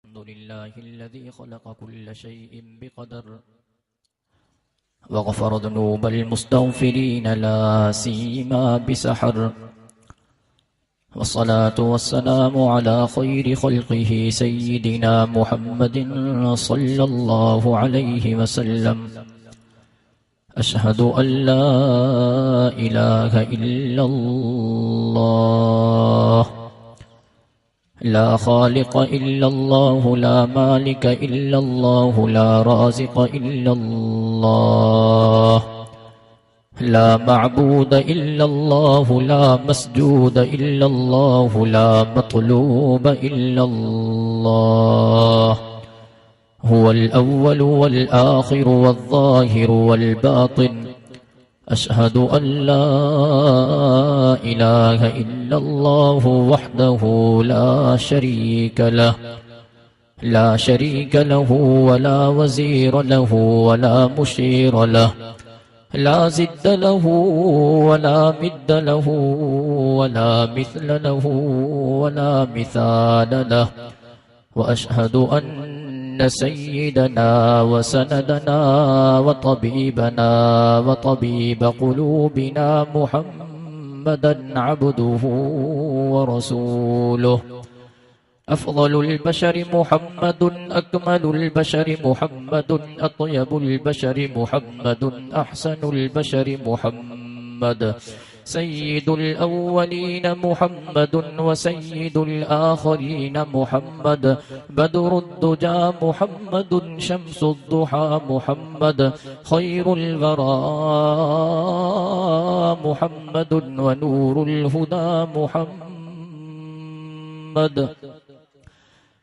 अल्हम्दुलिल्लाहिल्लज़ी खलक़ कुल्ल शैइन बिक़दर वग़फ़र ज़ुनूबल मुस्तग़फ़िरीन ला सीमा बिसहर वस्सलातु वस्सलामु अला ख़ैरि ख़ल्क़िही सय्यिदिना मुहम्मदिन सल्लल्लाहु अलैहि वसल्लम। अशहदु अल्ला इलाहा इल्लल्लाह ला खालिक़ इल्लल्लाह ला मालिक इल्लल्लाह ला राज़िक़ इल्लल्लाह ला मअबूद इल्लल्लाह ला मस्जूद इल्लल्लाह ला मतलूब इल्लल्लाह हुवल अव्वल वल आखिर वल ज़ाहिर वल बातिन। अशहदु अल्ला इलाहा इल्लल्लाह वहदहु ला शरीक लहु वला वज़ीर लहु वला मुशीर लहु ला ज़िद्द लहु वला मिद्द लहु वला मिस्ल लहु वला मिसाल लहु। व अशहदु अन्न सय्यदना व सनदना व तबीबना व तबीब क़ुलूबिना मुहम्मदन अब्दुहु व रसूलुहु। अफ़ज़लुल बशरि मुहम्मदुन अकमलुल बशरि मुहम्मदुन अत्यबुल बशरि मुहम्मदुन अहसनुल बशरि मुहम्मद। सय्यिदुल अव्वलीन मुहम्मदुन व सय्यिदुल आखिरीन मुहम्मद। बदरुद्दुजा मुहम्मदुन शम्सुद्दुहा मुहम्मद। खैरुल वरा मुहम्मदुन व नूरुल हुदा मुहम्मद।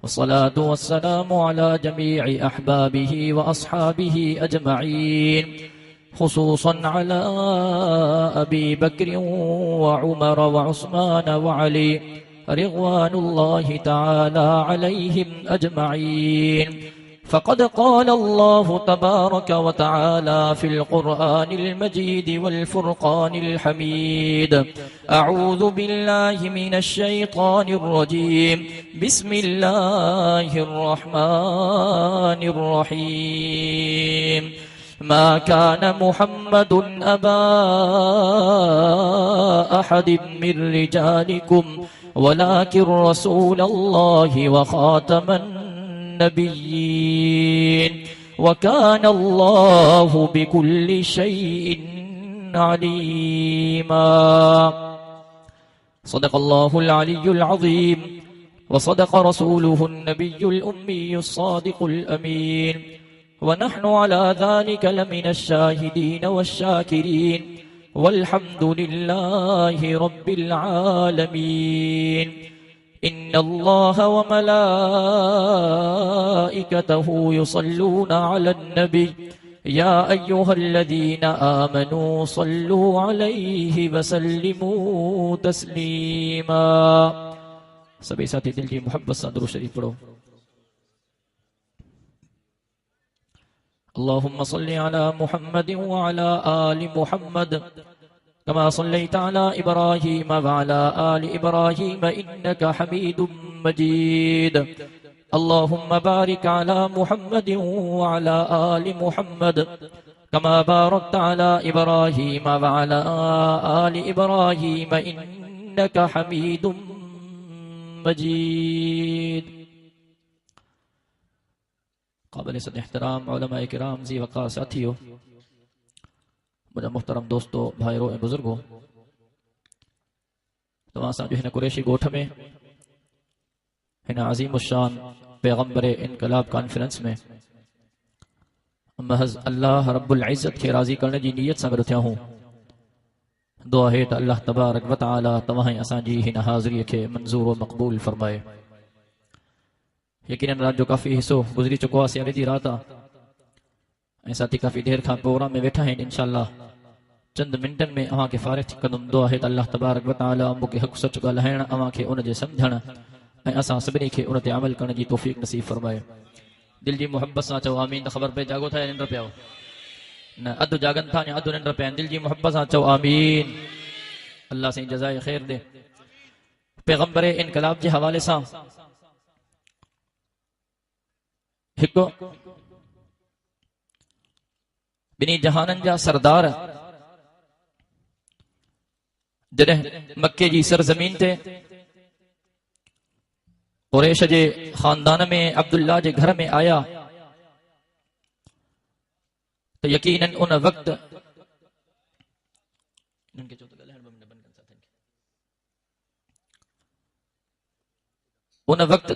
वस्सलातु वस्सलामु अला जमीइ अहबाबिही व अस्हाबिही अजमईन खुसूसन अला अबी बकर व उमर व उस्मान व अली रिज़वानुल्लाहि तआला अलैहिम अजमईन। फ़क़द क़ाल अल्लाहु तबारक व तआला फ़िल क़ुरआनिल मजीद वल फ़ुरक़ानिल हमीद। अऊज़ु बिल्लाहि मिनश शैतानिर रजीम। बिस्मिल्लाहिर रहमानिर रहीम। मा कान मुहम्मदुन अबा अहदिम मिर रिजालिकुम वलाकिन रसूलल्लाहि व ख़ातमन नबिय्यीन व कान अल्लाहु बिकुल्लि शैइन अलीमा। सदक़ल्लाहुल अलियुल अज़ीम व सदक़ रसूलुहुन नबियुल उम्मियुस सादिक़ुल अमीन व नहनु अला ज़ालिक लमिनश शाहिदीन वश्शाकिरीन वल्हम्दुलिल्लाहि रब्बिल आलमीन। इन्नल्लाह व मलाइकतहु युसल्लूना अलन नबी या अय्युहल्लज़ीना आमनू सल्लू अलैहि व सल्लिमू तस्लीमा। सभी साथी दिल की मोहब्बत से दुरूद शरीफ पढ़ो। अल्लाहुम्मा सल्लि अला मुहम्मदिन व अला आलि मुहम्मद कमा सल्लैता अला इब्राहीम व अला आलि इब्राहीम इन्नका हमीदुम मजीद। अल्लाहुम्मा बारिक अला मुहम्मदिन व अला आलि मुहम्मद कमा बारकता अला इब्राहीम व अला आलि इब्राहीम इन्नका हमीदुम मजीद। काबिल एहतराम उलमा किराम जी वक़ार साथियों, मुझे मुहतरम दोस्तों, भाइयों और बुजुर्गों, तमाम जो है कुरैशी गोठ में हिन अजीम शान पैगंबर इनकलाब कॉन्फ्रेंस में महज अल्लाह रब्बुल इज़्ज़त के राज़ी करने की नीयत से गॾु थिया हूं। दुआ है त अल्लाह तबारक व तआला तव्हां असांजी हिन हाज़िरी खे मंज़ूर व मक़बूल फरमाए। यकीनन रात जो काफ़ी हिस्सो गुज़री चुको आहे, सेवे जी रात आहे ऐं साथी काफ़ी देर खां प्रोग्राम में वेठा आहिनि। इंशाअल्लाह चंद मिनटनि में अव्हां खे फ़ारिग़ थी कंदुमि। दुआ आहे त अल्लाह तबारक व तआला मूंखे हक़ सच ॻाल्हाइण, अव्हां खे उन जे सम्झण ऐं असां सभिनी खे उन ते अमल करण जी तौफ़ीक़ नसीब फरमाए। दिल जी मोहब्बत सां चओ आमीन। त ख़बर पए जागो था या निंड पिया न? अधु जागनि था या अधु निंड पिया आहिनि? दिल जी मोहब्बत सां चओ आमीन। अल्लाह साईं जज़ाए ख़ैर दे। पैगंबर इनकलाब के हवाले से हिकु ॿिन्ही जहाननि जा सरदार जॾहिं मक्के जी सरज़मीन ते कुरैश जे खानदान में अब्दुल्ला जे घर में आया त यकीनन उन वक़्त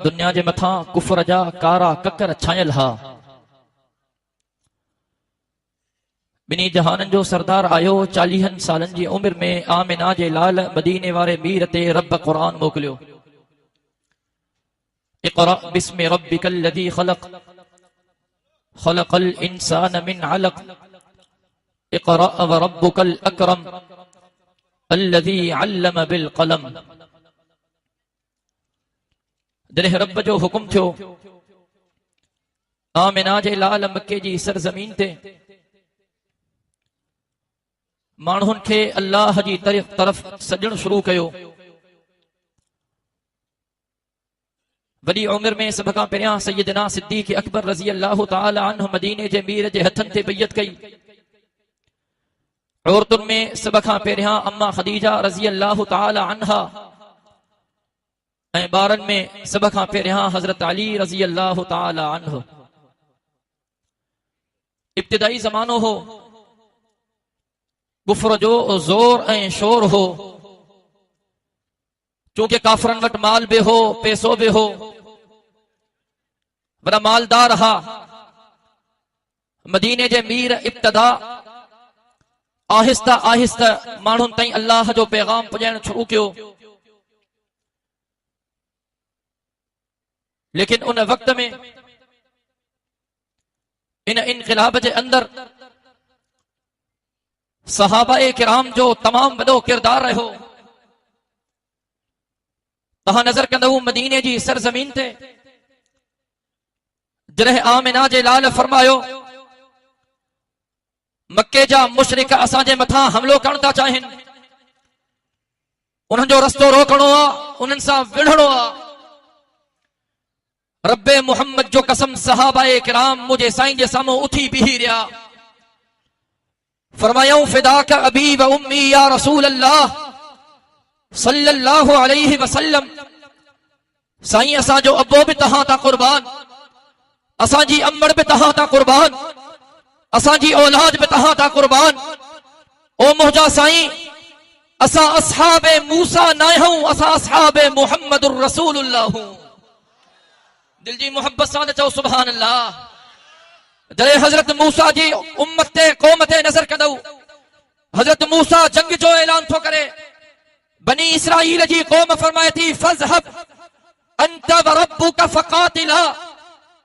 दुनिया जे मथां कुफर जा कारा ककर छायल हा। ॿिन्ही जहाननि जो सरदार आयो 40 सालनि जी उमिरि में आमिना जे लाल मदीने वारे मीर ते रब क़ुरान मोकिलियो। इक़रा बिस्मि रब्बिकल लज़ी ख़लक़ ख़लक़ल इंसान मिन अलक़ इक़रा व रब्बुकल अकरम अल्लज़ी अल्लम बिल क़लम। जॾहिं रब जो हुकुम थियो आमिना जे लाल मक्के जी सरज़मीन ते माण्हुनि खे अल्लाह जी तरफ़ सॾणु शुरू कयो। वॾी उमिरि में सभ खां पहिरियां सैयदना सिद्दीक़ अकबर रज़ी अल्लाह ताला अन्हु मदीने जे मीर जे हथनि ते बैयत कई। औरतुनि में सभ खां पहिरियां अम्मा ख़दीजा रज़ी अल्लाह ताला अन्हा ऐं ॿारनि में सभ खां पहिरियां हज़रत अली रज़ी अल्लाह ताला अन्हु। इब्तिदाई ज़मानो हो, कुफ्र जो ज़ोर ऐं शोर हो, चूंकि काफ़रनि वटि माल बि हो, पैसो बि हो, वॾा मालदार हा। मदीने जे मीर इब्तिदा आहिस्ता आहिस्ता माण्हुनि ताईं अल्लाह जो पैगाम पुॼाइण शुरू कयो। लेकिन उन वक़्त में इन इनक़िलाब जे अंदर सहाबाए किराम जो तमाम वॾो किरदार रहियो। तहां नज़र कंदव मदीने जी सरज़मीन ते जॾहिं आमिना जे लाल फरमायो मक्के जा मुशरिक असांजे मथां हमलो करण था चाहिनि, उन्हनि जो रस्तो रोकणो आहे, उन्हनि सां विढ़णो आहे। रब्बे मोहम्मद जो कसम सहाबाए किराम मुझे साईं जे साम्हूं उथी बीही रहिया। फरमायूं फिदाक अबी व उम्मी या रसूल अल्लाह सल्लल्लाहु अलैहि वसल्लम। साईं असांजो अबो बि तहां तां कुर्बान, असांजी अम्मड़ बि तहां तां कुर्बान, असांजी औलाद बि तहां तां कुर्बान। ओ मुंहिंजा साईं, असां असहाबे मूसा न आहियूं, असां असहाबे मुहम्मदुर रसूलुल्लाह हूं। दिल जी मोहब्बत सां चओ सुभान अल्लाह। जॾहिं हज़रत मूसा जी उम्मत ते क़ौम ते नज़र कंदव, हज़रत मूसा जंग जो ऐलान थो करे। बनी इसराईल जी क़ौम फरमाए थी फज़हब अंत व रब्बुक फ़क़ातिला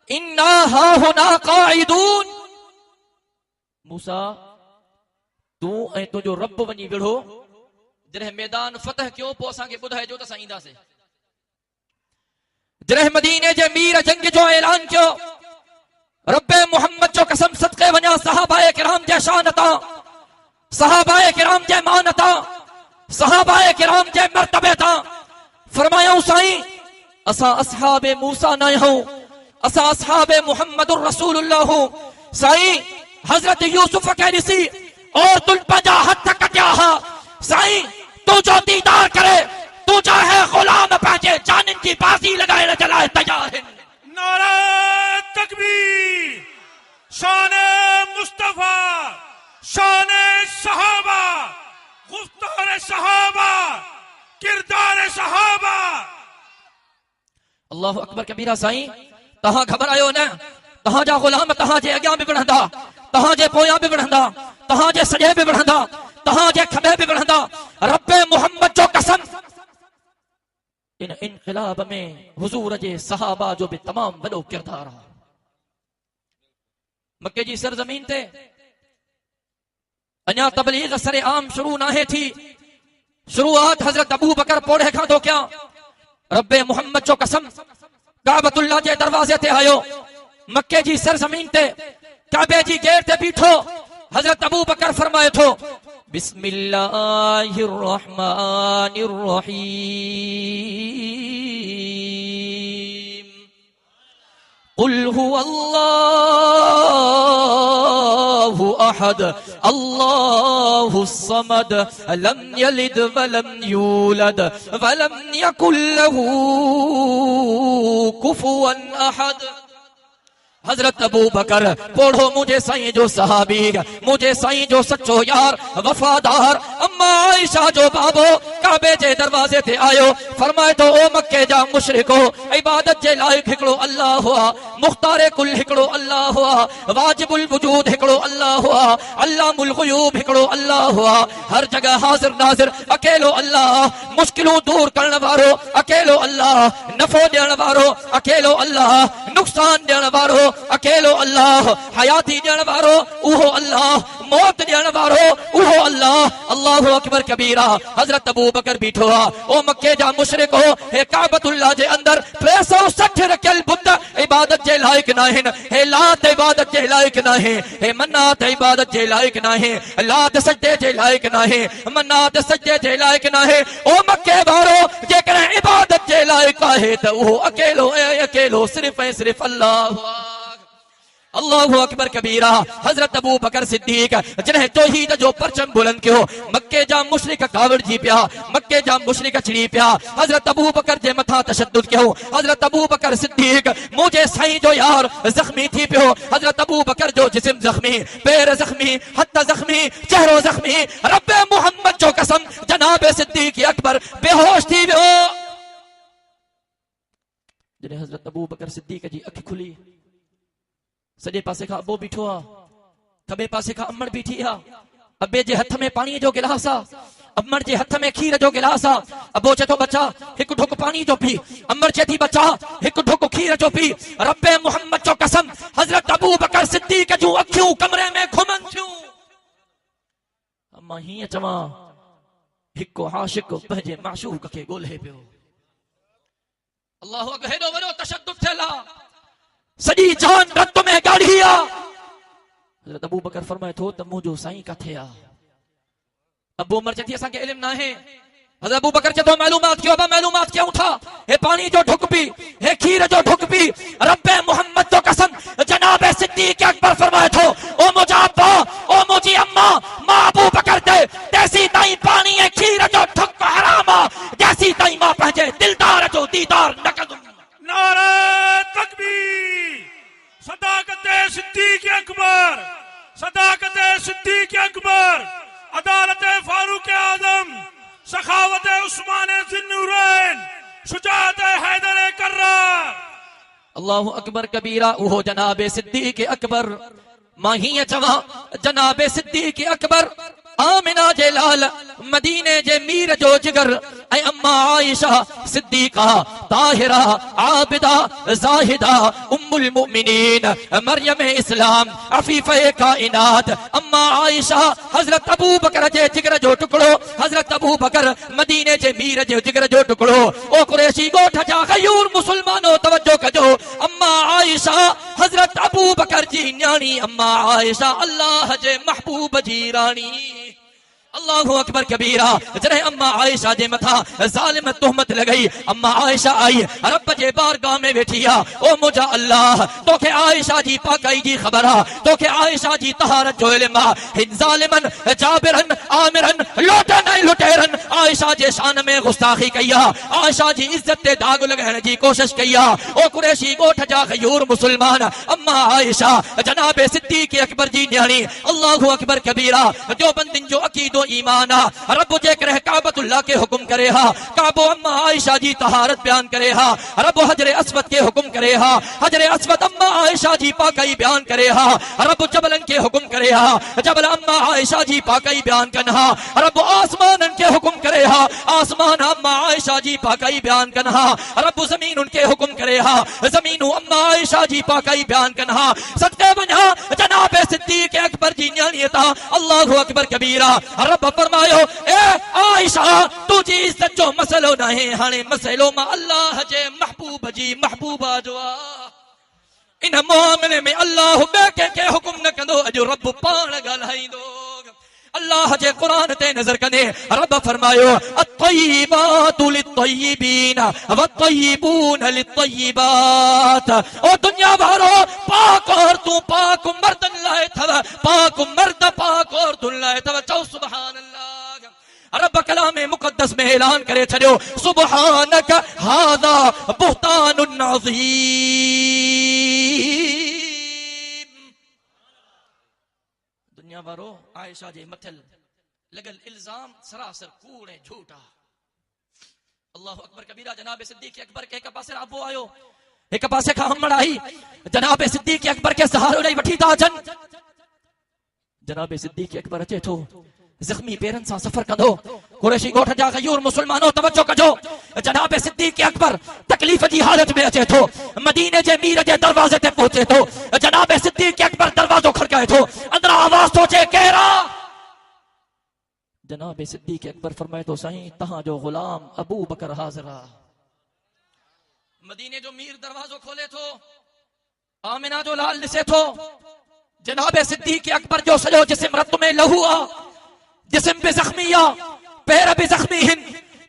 इन्ना हाहुना क़ाइदून। मूसा तू ऐं तुंहिंजो रब वञी विढ़ो, जॾहिं मैदान फतह कयो पोइ असांखे ॿुधाइजो त असां ईंदासीं। जॾहिं मदीने जे मीर जंग जो ऐलान कयो, रब्बे मोहम्मद जो कसम सदके वञा सहाबाए किराम जे शान तां, सहाबाए किराम जे मान तां, सहाबाए किराम जे मर्तबे तां फरमायूं साईं असां असहाबे मूसा न आहियूं, असां असहाबे मुहम्मदुर रसूलुल्लाह हूं। साईं हज़रत यूसुफ खे ॾिसी और तुल पंहिंजा हथ कटिया हा। साईं तुंहिंजो दीदार करे तुंहिंजा है ग़ुलाम पंहिंजे जाननि जी बाज़ी लॻाइण जे लाइ तयार आहिनि। नारा तकबीर, शाने मुस्तफा, शाने सहाबा, गुफ्तार सहाबा, किरदार सहाबा। अल्लाहु अकबर कबीरा। साईं तहां घबरायो न, तहांजा ग़ुलाम तहां जे अॻियां बि बढ़ंदा, तहां जे पोयां बि बढ़ंदा, तहां जे सॼे बि बढ़ंदा, तहां जे खॿे बि बढ़ंदा। रब्बे मोहम्मद जो कसम इन इनक़िलाब में हुजूर जे सहाबा जो भी तमाम वॾो किरदार आहे। मक्के जी सरज़मीन ते अञा तबलीग सरे आम शुरू नाहे थी। शुरुआत हज़रत अबू बकर पोड़े खां थो कयां। रब्बे मोहम्मद जो कसम काबतुल्लाह जे दरवाज़े ते आयो, मक्के जी सरज़मीन ते काबे जी गेट ते बीठो। हज़रत अबू बकर फरमाए थो बिस्मिल्लाहिर रहमानिर रहीम कुल हुवल्लाहु अहद अल्लाहु समद लम यलिद वलम यूलद वलम यकुल लहू कुफुवन अहद। हजरत अबू बकर पढ़ो मुझे साईं जो सहाबी, मुझे साईं जो सच्चो यार वफादार। अम्मा आयशा जो बाबो काबे जे दरवाजे ते आयो फरमाए तो ओ मक्के जा मुशरिको इबादत जे लायक हिकड़ो अल्लाह हुआ, मुख्तारे कुल हिकड़ो अल्लाह हुआ, वाजिबुल वजूद हिकड़ो अल्लाह हुआ, अल्लामुल गुयूब हिकड़ो अल्लाह हुआ, हर जगह हाजिर नाजिर अकेलो अल्लाह, मुश्किलों दूर करण वारो अकेलो अल्लाह, नफो ॾियण वारो अकेलो अल्लाह, नुकसान ॾियण वारो अकेलो अल्लाह, हयाती ॾियण वारो उहो अल्लाह, मौत ॾियण वारो उहो अल्लाह। अल्लाहु अकबर कबीरा। हजरत अबू बकर बीठो आ ओ मक्के जा मुशरिको हे काबतुल्लाह जे अंदर 360 रखियल बुत इबादत जे लायक नाहिन। हे लात इबादत जे लायक नाहे, हे मन्नात इबादत जे लायक नाहे, लात सजदे जे लायक नाहे, मन्नात सजदे जे लायक नाहे। ओ मक्के वारो जेकर इबादत जे लायक आहे त उहो अकेलो अकेलो सिर्फ ऐं सिर्फ अल्लाह। अल्लाहु अकबर कबीरा। हजरत अबू बकर सिद्दीक जॾहिं तौहीद जो परचम बुलंद कयो, मक्के जा मुशरिक कावड़जी पिया, मक्के जा मुशरिक छिड़ी पिया, हजरत अबू बकर जे मथा तशद्दुद कयो। हजरत अबू बकर सिद्दीक मुझे साईं जो यार जख्मी थी पियो। हजरत अबू बकर जो जिस्म जख्मी, पैर जख्मी, हथ जख्मी, चेहरो जख्मी। रब्बे मोहम्मद जो कसम जनाब सिद्दीक अकबर बेहोश थी वियो। जॾहिं हजरत अबू बकर सिद्दीक जी अखि खुली, सजे पासे का अबो बीठो आ, खबे पासे का अम्मड़ बीठी आ। अबे जे हथ में पानी जो गिलास आ, अम्मड़ जे हथ में खीर जो गिलास आ। अबो चतो बच्चा एक ढुक पानी जो पी, अम्मड़ चेती बच्चा एक ढुक खीर जो पी। रब्बे मोहम्मद जो कसम हजरत अबू बकर सिद्दीक जूं अखियूं कमरे में घुमन थियूं। अम्मा हीअं चवां हिकु आशिक पंहिंजे माशूक खे ॻोल्हे पियो। अल्लाहु अकबर। हेॾो वॾो तशद्दुद थियल आ, सजी जान रत में गाड़ी आ। हजरत अबू बकर फरमाए थो त मुंहिंजो साईं काथे आ। अबू उमर चती असांखे इल्म ना है। हजरत अबू बकर चतो मालूमात कयो, अब मालूमात क्यों था। हे पानी जो ढुक पी, हे खीर जो ढुक पी। रब्बे मोहम्मद जो कसम जनाब सिद्दीक अकबर फरमाए थो ओ मुझा अब्बा, ओ मुझी अम्मा, मां अबू बकर दे जैसी ताई पानी ऐं खीर जो ढुक हराम आ, जैसी ताई मां पंहिंजे दिलदार जो दीदार न कंदुमि। नारा तकबीर। सदाकत सिद्दीक अकबर, सदाकत सिद्दीक अकबर, अदालत फारूक आजम, सखावत उस्मान ज़िन्नूरैन, शुजाअत हैदर कर्रार। अल्लाहु अकबर कबीरा। उहो जनाब सिद्दीक अकबर। मां हीअं चवां जनाब सिद्दीक अकबर आमिना जे लाल, मदीने जे मीर जो जिगर ऐं अम्मा आयशा सिद्दीका ताहिरा आबिदा ज़ाहिदा उम्मुल मुमिनीन मरियम इस्लाम अफीफे काइनात अम्मा आयशा हजरत अबू बकर जे जिगर जो टुकड़ो, हजरत अबू बकर मदीने जे मीर जे जिगर जो टुकड़ो। ओ कुरैशी ॻोठ जा गयूर मुसलमानो तवज्जो कजो। अम्मा आयशा हजरत अबू बकर जी न्याणी, अम्मा आयशा अल्लाह जे महबूब जी राणी। अल्लाहु अकबर कबीरा। जॾहिं अम्मा आयशा जे मथा ज़ालिम तुहमत लॻई, अम्मा आयशा आई रब जे बारगाह में वेठी आ। ओ मुंहिंजा अल्लाह, तोखे आयशा जी पाकाई जी ख़बर आ, तोखे आयशा जी तहारत जो इल्म आ। हिन ज़ालिमन जाबिरन आमिरन लोटन ऐं लुटेरन आयशा जे शान में गुस्ताखी कई आ, आयशा जी इज्जत ते दाग लॻाइण जी कोशिश कई आ। ओ कुरैशी ॻोठ जा गयूर मुसलमान अम्मा आयशा जनाब सिद्दीक अकबर जी न्याणी। अल्लाहु अकबर कबीरा। जो बंदिन जो अकीदो ईमान आ, रब जे करे काबतुल्लाह के हुक्म करे हा, काबो अम्मा आयशा जी तहारत बयान करे हा, रब हजरे अस्वद के हुक्म करे हा, हजरे अस्वद अम्मा आयशा जी पाकाई बयान करे हा, रब जबलन के हुक्म करे हा, जबल अम्मा आयशा जी पाकाई बयान कन हा, रब आसमानन के हुक्म करे हा, आसमान अम्मा आयशा जी पाकाई बयान कन हा, रब जमीन उनके हुक्म करे हा, जमीन अम्मा आयशा जी पाकाई बयान कन हा। सदके वञा जनाब सिद्दीक अकबर जी न्याणीअ तां। अल्लाहु अकबर कबीरा। रब फरमायो ए आयशा तुझी इज्जत जो मसलो नहीं, हाणे मसलो मां अल्लाह जे महबूब जी महबूबा जो आ। इन मामले में अल्लाह ॿिए कंहिंखे हुकुम न कंदो, अॼु रब पाण ॻाल्हाईंदो। अल्लाह जे कुरान ते नजर कने रब फरमायो अत्तय्यिबातु लित्तय्यिबीन वत्तय्यिबून लित्तय्यिबात। ओ दुनिया वारो पाक और तू पाक मर्दन लाए थव, पाक मर्द पाक और तू लाए थव। चौ सुभान अल्लाह। रब कलाम मुकद्दस में ऐलान करे छड़ियो सुबहानक हादा बुहतानुन अज़ीम। दुनिया वारो आयशा जे मथल लगल इल्जाम सरासर कूड़ ऐं झूठा। अल्लाह अकबर कबीरा। जनाब सिद्दीक़ अकबर के एक पासे आबो आयो, एक पासे खां हमड़ आई। जनाब सिद्दीक़ अकबर के सहारो ॾेई वठी था अचनि। जनाब सिद्दीक़ अकबर अचे थो जख्मी पेरन सां सफर कंदो। कुरैशी ॻोठ जा गयूर मुसलमानो तवज्जो कजो। जनाब सिद्दीक़ अकबर तकलीफ़ जी हालत में अचे थो, मदीने जे मीर जे दरवाजे ते पहुचे थो। जनाब सिद्दीक़ अकबर दरवाजो खड़काए थो, अंदरां आवाज़ थो अचे केरा? जनाब सिद्दीक़ अकबर फरमाए थो साईं तहां जो गुलाम अबू बकर हाज़िर आ। मदीने जो मीर दरवाजो खोले थो, आमिना जो लाल ॾिसे थो। जनाब सिद्दीक़ अकबर जो सॼो जिस्म रत में लहू आ, जिस्म भी जख्मी आ, पैर भी जख्मी हिन,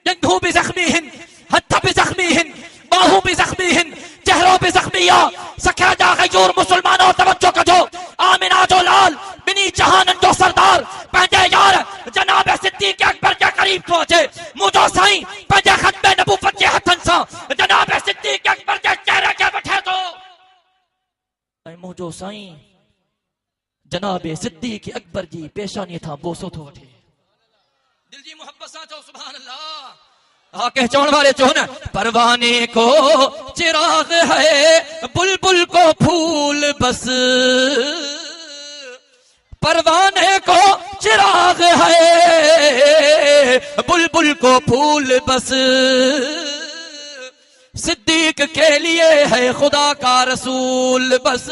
जंघूं भी जख्मी हिन, हथ भी जख्मी हिन, बाहू भी जख्मी हिन, चेहरो भी जख्मी आ। सखा जा गयूर मुसलमानो तवज्जो कजो। आमिना जो लाल बिनी जहानन जो सरदार पंहिंजे यार जनाब सिद्दीक़ अकबर के करीब पहुंचे। मुझो साईं पंहिंजे खत्मे नबूवत जे हथन सां जनाब सिद्दीक़ अकबर के चेहरे के वठे थो। ऐं मुझो साईं जनाब सिद्दीक़ अकबर जी पेशानी था बोसो थो वठे। दिल जी मोहब्बत सां चओ सुभान अल्लाह। आके चवण वाले चो न परवाने को चिराग है बुलबुल को फूल बस, परवाने को चिराग है बुलबुल को फूल बस, सिद्दीक के लिए है खुदा का रसूल बस।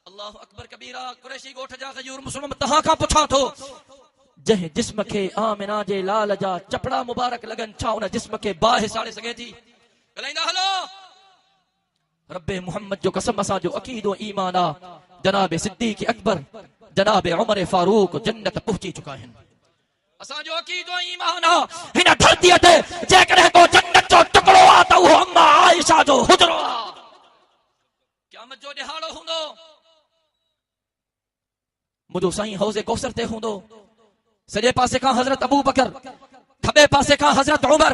अल्लाह अकबर कबीरा। कुरैशी ॻोठ जा गयूर मुसलमान तहां खां पुछां थो जंहिं जिस्म के आमिना जे लाल जा चपड़ा मुबारक लगन छा उन जिस्म के बाहि साड़े सघे थी? ॻाल्हाईंदा हलो। रब्बे मोहम्मद जो कसम असां जो अकीदो ईमान आ जनाब सिद्दीक़ अकबर जनाब उमर फारूक जन्नत पहुंची चुका आहिनि। असां जो अकीदो ईमान आ हिन धरतीअ ते जेकॾहिं को जन्नत जो टुकड़ो आ त उहो अम्मा आयशा जो हुजरो आ। क़यामत जो ॾिहाड़ो हूंदो, मुझो साईं हौज़े कौसर ते हूंदो। सॼे पासे खां हज़रत अबू बकर, खबे पासे खां हज़रत उमर।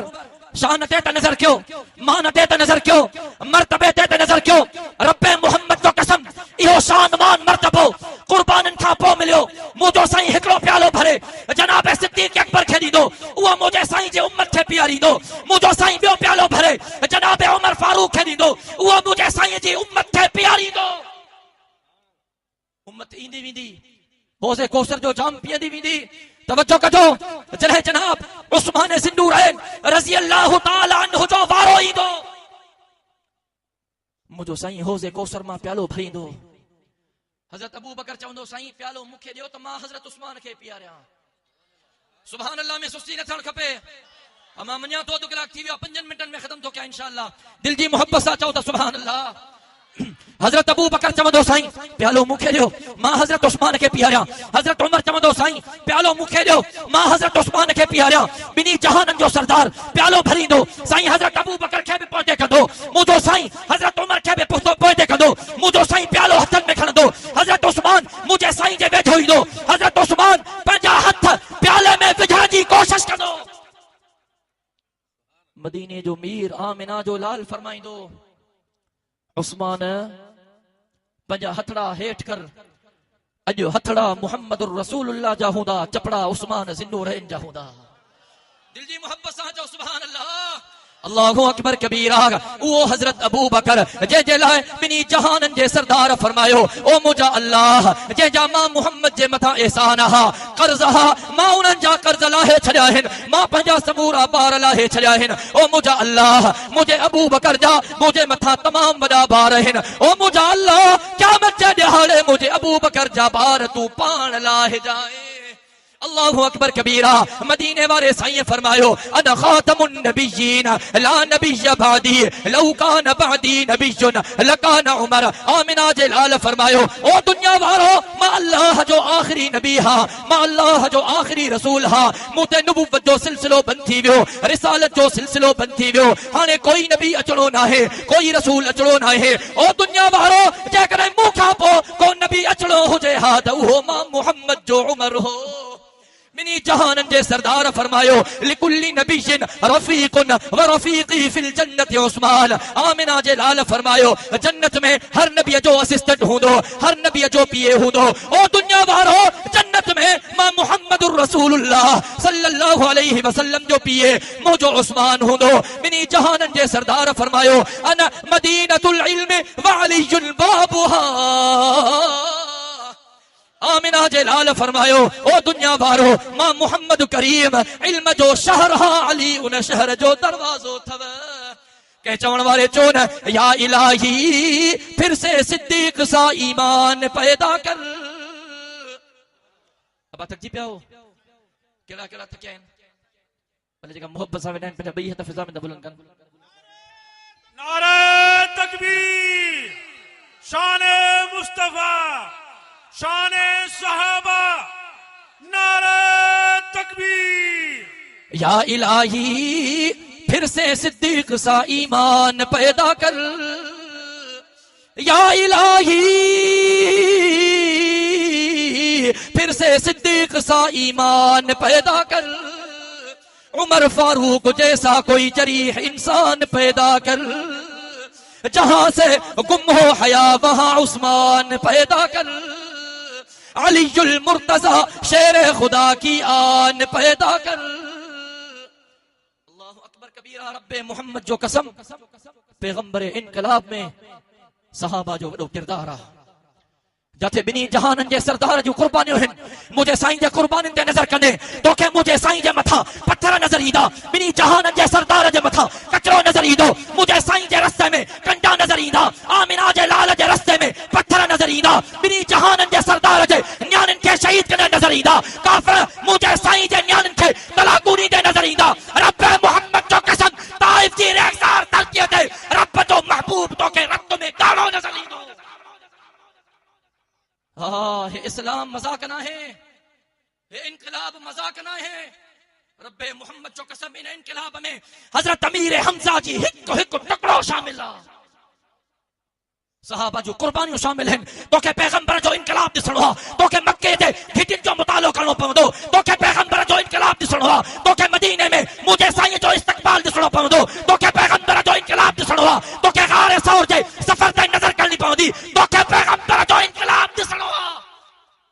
शान ते त नज़र कयो, मान ते त नज़र कयो, मर्तबे ते त नज़र कयो। रब्बे मोहम्मद जो कसम इहो शान मान मर्तबो कुर्बानन खां पोइ मिलियो। मुझो साईं हिकिड़ो प्यालो भरे जनाब सिद्दीक़ अकबर खे ॾींदो, उहो मुंहिंजे साईं जे उम्मत खे पीआरींदो। मुझो साईं ॿियो प्यालो भरे जनाब उमर फारूक खे ॾींदो, उहो मुंहिंजे साईं जी उम्मत खे पीआरींदो। उम्मत ईंदी वेंदी, हौज़े कौसर जो जाम पीअंदी वेंदी। तवज्जो कजो जॾहिं जनाब उस्मान ज़िन्नूरैन रज़ी अल्लाह ताला अन्हु जो वारो ईंदो, मुझो साईं हौज़े कौसर मां प्यालो भरींदो। हज़रत अबू बकर चवंदो साईं प्यालो मूंखे ॾियो त मां हज़रत उस्मान खे पीआरियां। सुभान अल्लाह में सुस्ती न थियणु खपे। अमां मञा थो अधु कलाक थी वियो, 5 मिंटनि में ख़त्म थो कयां इंशाअल्लाह। दिल जी मोहब्बत सां चओ त सुभान अल्लाह। हज़रत अबू बकर चवंदो साईं प्यालो मूंखे ॾियो, मां हज़रत उस्मान खे पीआरियां। हज़रत उमर चवंदो साईं प्यालो मूंखे ॾियो, मां हज़रत उस्मान खे पीआरियां। ॿिनी जहाननि जो सरदार प्यालो भरींदो। साईं हज़रत अबू बकर खे बि पोइते कंदो, मुझो साईं हज़रत उमर खे बि पोइते कंदो। मुझो साईं प्यालो हथनि में खणंदो। हज़रत उस्मान मुंहिंजे साईं जे वेझो ईंदो। हज़रत उस्मान पंहिंजा हथ प्याले में विझण जी कोशिश कंदो। मदीने जो मीर आमिना जो लाल फरमाईंदो उस्मान पंहिंजा हथड़ा हेठि कर, अॼु हथड़ा मुहम्मदुर रसूलुल्लाह जा हूंदा, चपड़ा उस्मान ज़िन्नूरैन जा हूंदा। दिल जी मोहब्बत सां चओ सुभान अल्लाह। अल्लाहु अकबर कबीरा। वो हजरत अबू बकर जे लाए बिनी जहानन जे सरदार फरमायो ओ मुझा अल्लाह जे जा मां मोहम्मद जे मथा एहसान हा कर्ज हा मां उन्हनि जा कर्ज लाहे छॾिया आहिनि, मां पंहिंजा समूरा ॿार लाहे छॾिया आहिनि। ओ मुझा अल्लाह मुझे अबू बकर जा मुझे मथा तमाम वॾा ॿार आहिनि। ओ मुझा अल्लाह क़यामत जे ॾिहाड़े मुझे अबू बकर जा ॿार तूं पाण लाहे जाए। अल्लाहु अकबर कबीरा। मदीने वाले साईं फरमायो अना खातमुन नबिय्यीन ला नबिय्य बादी लौ कान बादी नबिय्युन लकान उमर। आमिना जलाल फरमायो ओ दुनिया वालो मा अल्लाह जो आखिरी नबी हा, मा अल्लाह जो आखिरी रसूल हा, मुते नबुवत जो सिलसिलो बंद थी वियो, रिसालत जो सिलसिलो बंद थी वियो। हाणे कोई नबी अचणो ना है, कोई रसूल अचणो ना है। ओ दुनिया वालो जेकॾहिं मूंखां पोइ को नबी अचणो हुजे हा त उहो मां मुहम्मद जो उमर हो। मिनी जहानन जे सरदार फरमायो लिकुल्ली नबिय्यिन रफीकुन व रफीकी फिल जन्नति उस्मान। आमिना जे लाल फरमायो जन्नत में हर नबी जो असिस्टेंट हूंदो, हर नबी जो पीए हूंदो। ओ दुनिया वारो जन्नत में मां मुहम्मदुर रसूलुल्लाह सल्लल्लाहु अलैहि वसल्लम जो पीए मुझो उस्मान हूंदो। मिनी जहानन जे सरदार फरमायो अना मदीनतुल इल्म व अलीयुल बाबुहा। आमिना जे लाल फरमायो ओ दुनिया वारो मां मुहम्मद करीम इल्म जो शहर हा, अली उन शहर जो दरवाजो थव। के चवण वाले चो न या इलाही फिर से सिद्दीक सा ईमान पैदा कर। अब थकजी पिया हो केड़ा केड़ा थकिया आहिनि भले जेका मोहब्बत सां वेठा आहिनि पंहिंजा ॿई हथ फिज़ा में दबलन कनि। नारे तकबीर, शान मुस्तफा, शान सहाबा, नारे तकबीर। या इलाही फिर से सिद्दीक सा ईमान पैदा कर, या इलाही फिर से सिद्दीक सा ईमान पैदा कर। उमर फारूक जैसा कोई जरीह इंसान पैदा कर, जहां से गुम हो हया वहां उस्मान पैदा कर। अलीयुल मुर्तजा शेर खुदा की आन पैदा कर। अल्लाहु अकबर कबीरा। रब्बे मोहम्मद जो कसम पैगंबर इनकलाब में सहाबा जो वॾो किरदार आहे, जिथे ॿिन्ही जहाननि जे सरदार जूं कुर्बानियूं आहिनि। मुंहिंजे साईं जे कुर्बानियुनि ते नज़र कंदे तोखे मुंहिंजे साईं जे मथां पत्थर नज़र ईंदा, ॿिन्ही जहाननि जे सरदार जे मथां कचरो नज़र ईंदो। मुंहिंजे साईं जे रस्ते में कंडा नज़र ईंदा, आमिना जे लाल जे रस्ते में पत्थर नज़र ईंदा, ॿिन्ही जहाननि जे सरदार जे न्याणियुनि खे शहीद कंदे नज़र ईंदा। काफ़िर मुंहिंजे साईं जे न्याणियुनि खे तलाकू ॾींदे नज़र ईंदा। रब मोहम्मद जो कसम ताइफ जी रेगिस्तान धरतीअ ते रब जो महबूब तोखे रत में ॻाढ़ो नज़र ईंदो। ये इस्लाम मजाक ना है, ये इनकलाब मजाक ना है। रब्बे मोहम्मद जो कसम इन इनकलाब में हजरत अमीर हमजा जी हिक हिक टुकड़ो शामिल है, सहाबा जो कुर्बानियों शामिल हैं। तो के पैगंबर जो इनकलाब दिसणो हा, तो के मक्के दे घिटिन जो मुतालो करणो पवंदो, तो के पैगंबर जो इनकलाब दिसणो हा, तो के मदीने में मुझे साईं जो इस्तकबाल दिसणो पवंदो, तो के पैगंबर जो इनकलाब दिसणो हा, तो के गारे सौर जे सफर ते नजर करनी पवंदी, तो के पैगंबर जो इनकलाब दिसणो हा।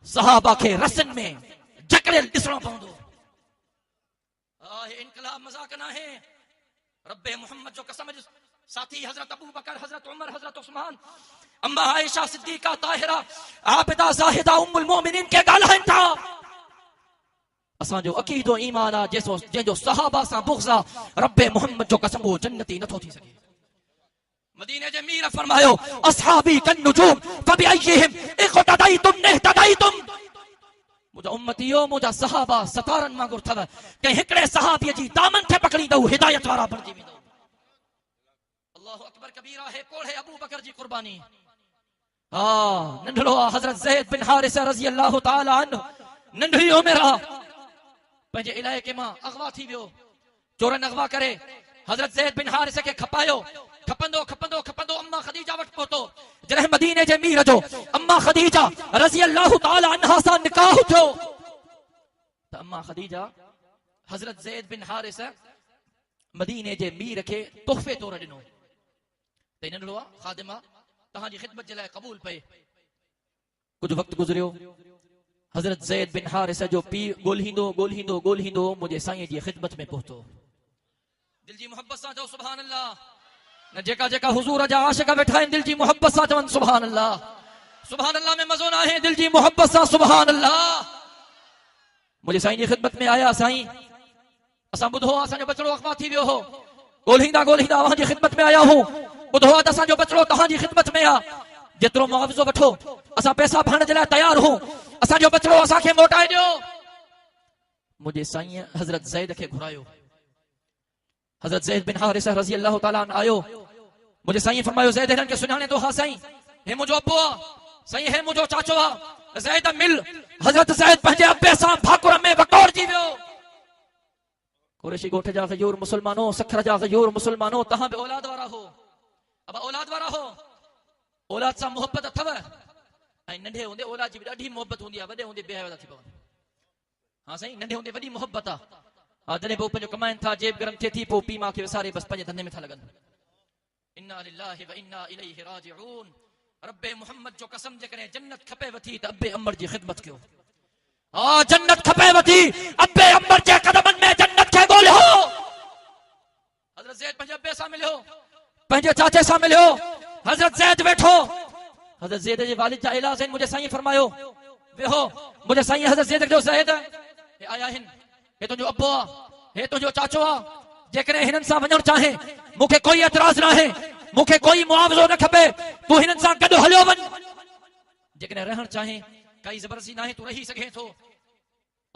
सहाबा के रसन में जकड़ेल दिसणो पवंदो। ये इनकलाब मजाक ना है। रब्बे मोहम्मद जो कसम साथी हजरत अबू बकर, हजरत उमर, हजरत उस्मान, अम्मा आयशा सिद्दीका ताहिरा, आबिदा जाहिदा उम्मुल मोमिनीन के ॻाल्हाइनि था। असांजो अकीदो ईमान आहे जंहिंजो सहाबा सां बुग़्ज़ आहे, रब्बे मोहम्मद जो कसम उहो जन्नती नथो थी सघे। मदीने जे मीर फरमायो अस्हाबी कन नुजूम फबिअय्यिहिम इक़्तदैतुम इह्तदैतुम। मुझा उम्मतियो मुझा सहाबा सतारनि वांगुरु अथव, कंहिं हिकिड़े सहाबीअ जी दामन खे पकड़ींदव हिदायत वारा बणिजी वेंदव। अल्लाहु अकबर कबीरा है। कोढ़े अबू बकर जी कुर्बानी। नंढड़ो हजरत ज़ैद बिन हारिसा रज़ी अल्लाहु ताला अन्हु नंढड़ी उमिरि आहे, पंहिंजे इलाइक़े मां अगवा थी वियो। चोरनि अगवा करे हजरत ज़ैद बिन हारिसा खे खपायो। खपंदो खपंदो खपंदो अम्मा खदीजा वटि पहुतो। जॾहिं मदीने जे मीर जो अम्मा खदीजा रज़ी अल्लाहु ताला अन्हा सां निकाह थियो त अम्मा खदीजा हजरत ज़ैद बिन हारिसा मदीने जे मीर खे तोहफ़े तौर ॾिनो। त नंढड़ो आहे ख़ादिमा तव्हांजी ख़िदमत जे लाइ क़बूल पए। कुझु वक़्तु गुज़रियो, हजरत ज़ैद बिन हारिसा जो पीउ ॻोल्हींदो ॻोल्हींदो ॻोल्हींदो मुंहिंजे साईं जी ख़िदमत में पहुतो। दिल जी मोहब्बत सां चओ सुभान अल्लाह। न जेका जेका हुजूर जा आशिक़ वेठा आहिनि दिल जी मोहब्बत सां चवनि सुभान अल्लाह। सुभान अल्लाह में मज़ो न आहे, दिल जी मोहब्बत सां सुभान अल्लाह। मुंहिंजे साईं जी ख़िदमत में आया। साईं असां ॿुधो आहे असांजो बचड़ो अगवा थी वियो हो, ॻोल्हींदा ॻोल्हींदा अव्हांजी ख़िदमत में आया हूं। ॿुधो आहे त असांजो बचड़ो तव्हांजी ख़िदमत में आहे, जेतिरो मुआवज़ो वठो, असां पैसा भरण जे लाइ तयार हूं, असांजो बचड़ो असांखे मोटाए ॾियो। मुझे साईं हजरत ज़ैद के घुरायो। हजरत ज़ैद बिन हारिसा रज़ी अल्लाह ताला अन्हु आयो। मुझे साईं फरमायो ज़ैद हिनन के सुञाणे तो? हाँ साईं, हे मुझो अब्बो आ, साईं हे मुझो चाचो आ। ज़ैद मिल। हजरत ज़ैद पंहिंजे अब्बे सां भाकुर में वटोरजी वियो। कुरैशी ॻोठ जा ग़यूर मुसलमानो, सखर जा ग़यूर मुसलमानो, तहां बि औलाद वारा हो। अब औलाद वारा हो, औलाद सां मोहब्बत अथव। ऐं नंढे हूंदे औलाद जी बि ॾाढी मोहब्बत हूंदी आहे, वॾे हूंदे बेहया था थी पवनि। हाँ साईं, नंढे हूंदे वॾी मोहब्बत आहे। हा, जॾहिं पोइ पंहिंजो कमाइनि था, जेब गरम थिए थी, पोइ पीउ माउ खे विसारे बसि पंहिंजे धंधे में था लॻनि। इन्ना लिल्लाहि व इन्ना इलैहि राजिऊन। रब्बे मोहम्मद जो कसम, जेकॾहिं जन्नत खपे वठी त अब्बे अमर जी ख़िदमत कयो। हा, जन्नत खपे वठी अब्बे अमर जे क़दमनि में जन्नत खे ॻोल्हियो। हज़रत ज़ैद पंहिंजे अब्बे सां मिलियो, पंहिंजे चाचे सां मिलियो। हज़रत ज़ैद वेठो। हज़रत ज़ैद जे वालिद जा इलाज आहिनि। मुझे साईं फरमायो वेहो। मुझे साईं हज़रत ज़ैद जो ज़ैद हे आया आहिनि, हे तुंहिंजो अब्बो आहे, हे तुंहिंजो चाचो आहे। जेकॾहिं हिननि सां वञणु चाहे, मूंखे कोई एतिराज़ न आहे, मूंखे कोई मुआवज़ो न खपे, तूं हिननि सां गॾु हलियो वञ। जेकॾहिं रहणु चाहे, काई ज़बरदस्ती न आहे, तूं रही सघे थो।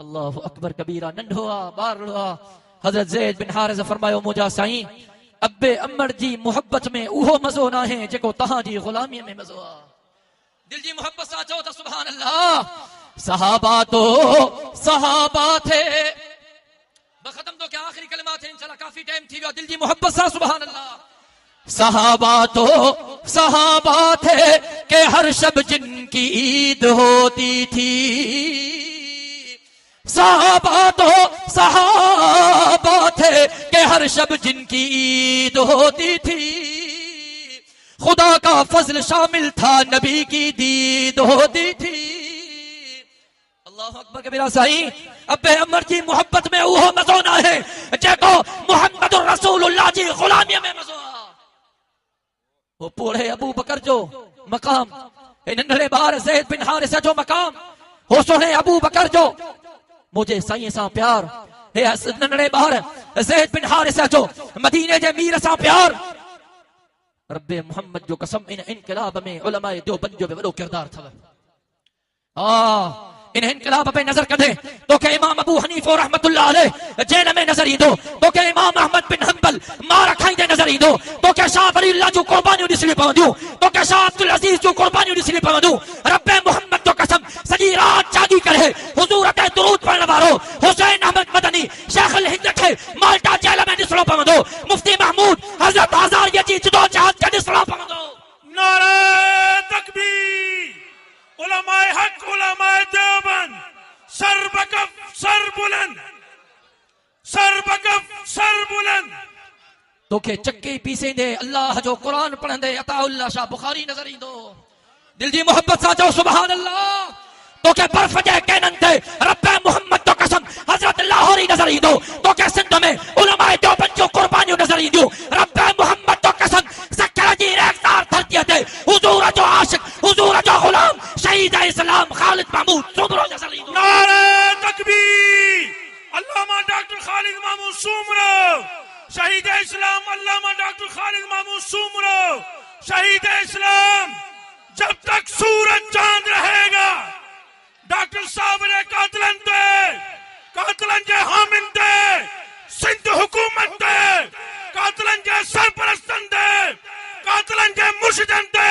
अल्लाहु अकबर कबीरा। नंढो आहे, ॿारड़ो आहे। हज़रत ज़ैद बिन हारिसा फरमायो मुंहिंजा साईं, अब्बे अमर जी मोहब्बत में उहो मज़ो न आहे जेको तव्हांजी ग़ुलामीअ में मज़ो आहे। दिल जी मोहब्बत सां चओ त सुभान अल्लाह। सहाबा तो सहाबा थे। ख़त्म तो क्या आखिरी कलमा थे, इंशाल्लाह काफी टाइम थी वियो। दिल जी मोहब्बत सां सुभान अल्लाह। सहाबा तो सहाबा थे के हर शब जिनकी ईद होती थी। सहाबा तो सहाबा थे के हर शब जिनकी ईद होती थी। खुदा का फजल शामिल था, नबी की दीद होती थी। अल्लाहु अकबर कबीरा। साईं, अब्बे अमर जी मोहब्बत में उहो मज़ो न आहे जेको मुहम्मदुर रसूलुल्लाह जी ग़ुलामीअ में मज़ो आहे। वो पूरे अबू बकर जो मकाम, नंढड़े ॿार ज़ैद बिन हारिसा जो मकाम, हो सोहे अबू बकर जो मुझे साईं सां प्यार, हे नंढड़े ॿार ज़ैद बिन हारिसा जो मदीने जे मीर सां प्यार। रब्बे मोहम्मद जो कसम, इन इनकलाब में उलमाए देवबंद जो भी वॾो किरदार अथव। इन इनकलाब पे नजर कदे तो के इमाम अबू हनीफा रहमतुल्लाह अलैह जेल में नजर ईंदो, तो के इमाम अहमद बिन हंबल मार खाईंदे नजर ईंदो, तो के शाह वलीउल्लाह जो कुर्बानियूं ॾिसणी पवंदियूं, तो के शाह अब्दुल अजीज जो कुर्बानियूं ॾिसणी पवंदियूं। रब्बे मोहम्मद जो कसम, सॼी रात जागी करे हुजूर ते दुरूद पढ़ण वारो हुसैन अहमद मदनी शेख अल हिंद खे माल्टा जेल में ॾिसणो पवंदो। मुफ्ती महमूद हज़रत हज़ारिया जी जदोजहद खे ॾिसणो पवंदो। नारे तकबीर। उलमाए हक, उलमाए देवबंद, सर बकफ सर बुलंद, सर बकफ सर बुलंद। तोखे चक्के पीसेंदे अल्लाह जो कुरान पढ़ंदे अताउल्लाह शाह बुखारी नजर ईंदो। दिल जी मोहब्बत सां चओ सुभान अल्लाह। तोखे बर्फ जे कैनन ते रब्बे मोहम्मद जो कसम हजरत लाहौरी नजर ईंदो। तोखे सिंध में उलमाए देवबंद जो कुर्बानियूं नजर ईंदियूं। रब्बे मोहम्मद जो कसम सकर जी रेखदार धरतीअ ते हुजूर जो आशिक, हुजूर जो गुलाम, शहीद इस्लाम खालिद महमूद सुमरो नजर ईंदो। नारे तकबीर। अल्लामा डॉक्टर खालिद महमूद सुमरो, शहीद इस्लाम। अल्लामा डॉक्टर खालिद महमूद सुमरो, शहीद इस्लाम। जब तक सूरज चांद रहेगा, डॉक्टर साहब ने कातलन के हामिन थे, सिंध हुकूमत थे, कातलन के सरपरस्तन थे, कातलन के मुर्शिदन थे।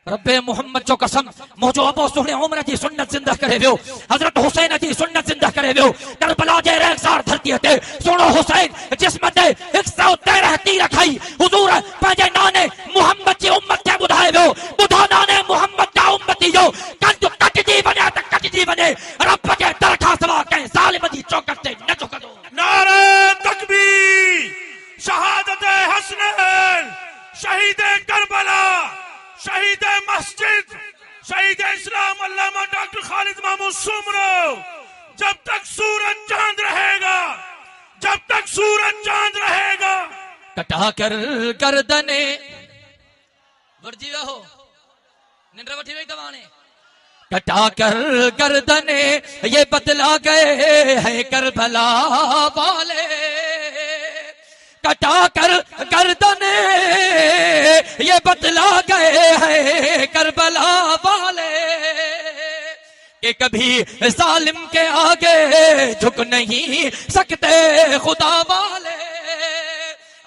रब्बे मोहम्मद जो कसम मुझो अबो सुहणे उमर जी सुन्नत जिंदा करे वियो, हजरत हुसैन जी सुन्नत जिंदा करे वियो। करबला जे रेखसार धरतीअ ते सोनो हुसैन जिस्म ते 113 तीर खाई हुजूर पंहिंजे नाने मोहम्मद जी उम्मत खे ॿुधाए वियो, ॿुधा नाने मोहम्मद जा उम्मती जो कंध कटजी वञे त कटजी वञे, रब जे दर खां सवा कंहिं ज़ालिम जी चौकट ते न झुकंदो। नारे तकबीर। शहादत हसनैन, शहीद करबला, शहीद मस्जिद, शहीद इस्लाम अल्लामा डॉक्टर खालिद महमूद सुमरो। जब तक सूरज चांद रहेगा, जब तक सूरज चांद रहेगा। कटा कर गर्दने वर्जी हो निंद्र वठी वही दवाने। कटा कर गर्दने ये बदला गए हैं करबला वाले। कटा कर गर्दने ये बदला गए हैं करबला वाले। कि कभी जालिम के आगे झुक नहीं सकते खुदा वाले।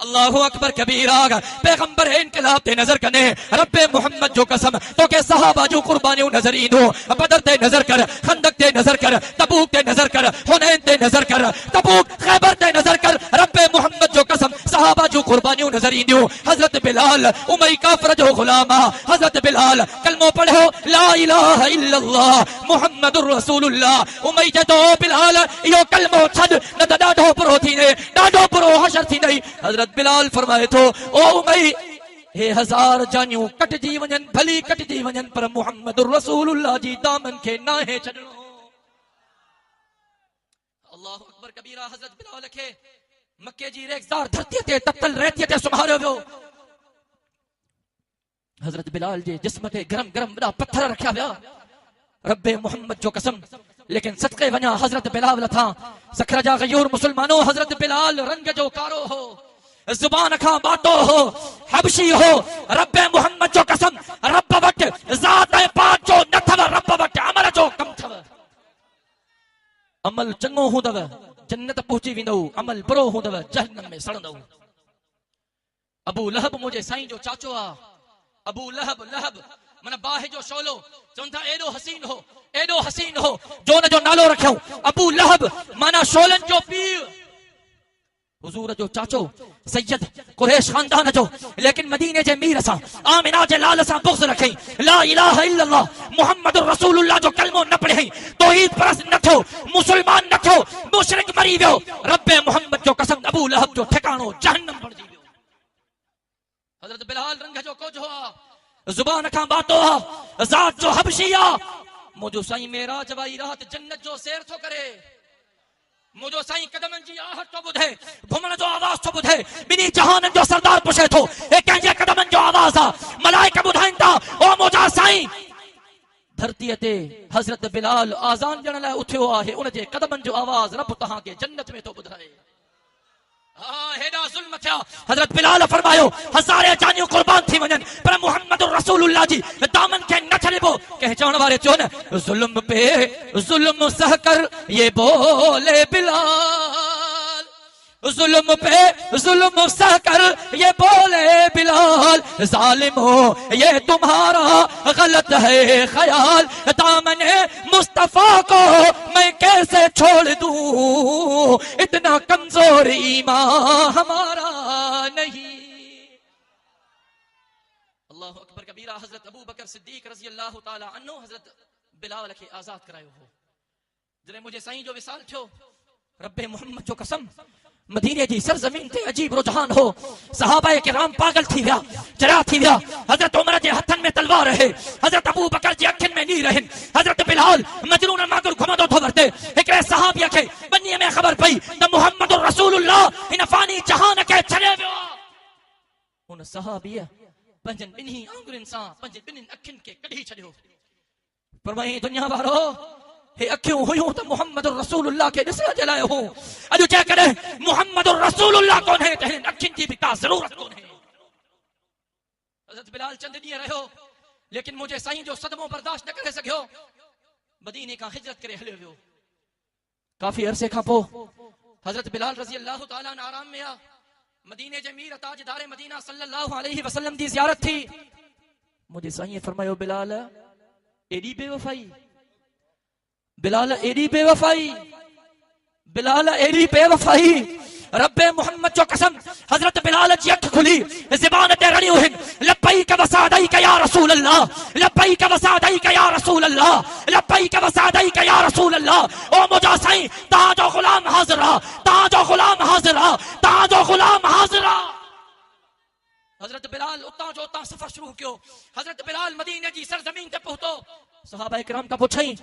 अल्लाहु अकबर कबीरा। पैगंबर इनकलाब ते नजर कने रब्बे मोहम्मद जो कसम तो के सहाबा जो कुर्बानी नजर ईंदो बदर ते नजर कर, खंदक ते नजर कर, तबूक ते नजर कर, हुनैन ते नजर कर, तबूक खैबर ते नजर कर। रब्बे मोहम्मद जो कसम सहाबा जो कुर्बानी नजर ईंदो। हजरत बिलाल उमई काफर जो गुलामा। हजरत बिलाल कलमो पढ़ो ला इलाहा इल्लल्लाह मुहम्मदुर रसूलुल्लाह। उमई जदो बिलाल यो कलमो छद न त ॾाढो बुरो थींदे, ॾाढो बुरो हशर थींदई। हजरत बिलाल फरमाए थो ओ उमई हे हजार जानियूं कटजी वञनि, भली कटजी वञनि, पर मुहम्मदुर रसूलुल्लाह जी दामन खे नाहे छॾणो। अल्लाहु अकबर कबीरा। हजरत बिलाल खे मक्के जी रेगज़ार धरतीअ ते ततल रेतीअ ते सुम्हारियो वियो। हजरत बिलाल जे जिस्म ते गरम गरम वॾा पत्थर रखिया विया। रब्बे मोहम्मद जो कसम लेकिन सदके वञा हजरत बिलाल था सखर जा गयूर मुसलमानों। हजरत बिलाल रंग जो कारो हो, जुबान खां बाटो हो, हबशी हो। रब्बे मोहम्मद जो कसम रब वट ज़ात ऐं पाक जो न थव, रब वट अमल जो कम थव। अमल चङो हूंदव जन्नत पहुची वेंदव, अमल बुरो हूंदव जहन्नम में सड़ंदव। अबू लहब मुंहिंजे साईं जो चाचो आ। अबू लहब लहब मन बाहि जो शोलो। चवनि था एॾो हसीन हो, एॾो हसीन हो जो हुन जो नालो रखियो अबू लहब माना शोलन जो पीउ। हुजूर जो चाचो सैयद कुरैश खानदान जो, लेकिन मदीने जे मीर सां आमिना जे लाल सां बुग़्ज़ रखई। ला इलाहा इल्लल्लाह मुहम्मदुर रसूलुल्लाह जो कलमो न पढ़ई, तौहीद परस्त न थियो, मुसलमान न थियो, मुशरिक मरी वियो। रब्बे मोहम्मद जो कसम अबू लहब जो ठिकाणो जहन्नम बणिजी वियो। हजरत बिलाल रंग जो कोझो आ, जुबान खां बातो आ, ज़ात जो हबशी आ। मुंहिंजो साईं मेराज वाई रात जन्नत जो सैर थो करे। मुंहिंजो साईं कदमनि जी आहट थो ॿुधे, घुमण जो आवाज़ थो ॿुधे। ॿिन्ही जहाननि जो सरदार पुछे थो हे कंहिंजे कदमनि जो आवाज़ आहे? मलाइका ॿुधाइनि था ओ मुंहिंजा साईं धरतीअ ते हज़रत बिलाल आज़ान ॾियण लाइ उथियो आहे, उन जे कदमनि जो आवाज़ रब तव्हांखे जन्नत में थो ॿुधाए। हेॾा ज़ुल्म थिया। हज़रत बिलाल फरमायो हज़ारे जानियूं कुर्बान थी वञनि पर मुहम्मद रसूलुल्लाह जी दामन खे न छॾिबो। कंहिं चवण वारे चयो न ज़ुल्म पे ज़ुल्म सह कर ये बोले बिलाल, जुल्म पे जुल्म सह कर ये बोले बिलाल, जालिम हो ये तुम्हारा गलत है ख्याल, दामने मुस्तफा को मैं कैसे छोड़ दूं, इतना कमजोर ईमान हमारा नहीं। अल्लाह अकबर कबीरा। हजरत अबू बकर सिद्दीक रज़ी अल्लाह ताला अन्हु हजरत बिलाल खे आजाद करायो हो। जॾहिं मुंहिंजे साईं जो विसाल थियो, रब्बे मोहम्मद जो कसम मदीने जी सरजमीन ते अजीब रुझान हो। सहाबा किराम पागल थी विया, चरा थी विया। हजरत उमर जे हथनि में तलवार है, हजरत अबू बकर जी अखियुनि में नीर आहिनि। हजरत बिलाल मजनून वांगुरु घुमंदो थो वरते। हिकिड़े सहाबीअ खे बनीअ में ख़बर पई त मुहम्मद रसूलुल्लाह हिन फानी जहान खे छॾे वियो आहे। उन सहाबीअ पंहिंजनि ॿिन्ही आंगुरनि सां पंहिंजे ॿिन्हिनि अखियुनि खे कढी छॾियो। फरमाई दुनिया वारो हे अखियूं हुयूं त मुहम्मद रसूलुल्लाह खे ॾिसण जे लाइ हो। अॼु जेकॾहिं मुहम्मद रसूलुल्लाह कोन्हे त हिन अखियुनि जी बि का ज़रूरत कोन्हे। हज़रत बिलाल चंद ॾींहं रहियो, लेकिन मुंहिंजे साईं जो सदमो बर्दाश्त न करे सघियो, मदीने खां हिजरत करे हलियो वियो। काफ़ी अरसे खां पोइ हज़रत बिलाल रज़ी अल्लाह ताला न आराम में आ। मदीने जे मीर ताजदार मदीना सल्लल्लाहु अलैहि वसल्लम जी ज़ियारत थी। मुंहिंजे साईं फरमायो बिलाल एॾी बेवफ़ाई, बिलाल एडी बेवफाई, बिलाल एडी बेवफाई। रब्बे मोहम्मद जो कसम हजरत बिलाल जी अख खुली, ज़बान ते रड़ियूं आहिनि लब्बैक वसअदैक या रसूल अल्लाह, लब्बैक वसअदैक या रसूल अल्लाह, लब्बैक वसअदैक या रसूल अल्लाह। ओ मुंहिंजा साईं तव्हांजो ग़ुलाम हाज़िर आहे, तव्हांजो ग़ुलाम हाज़िर आहे, तव्हांजो ग़ुलाम हाज़िर आहे। हजरत बिलाल उतां जो उतां सफ़र शुरू कयो। हजरत बिलाल मदीने जी सरज़मीन ते पहुतो। सहाबा किराम खां पुछई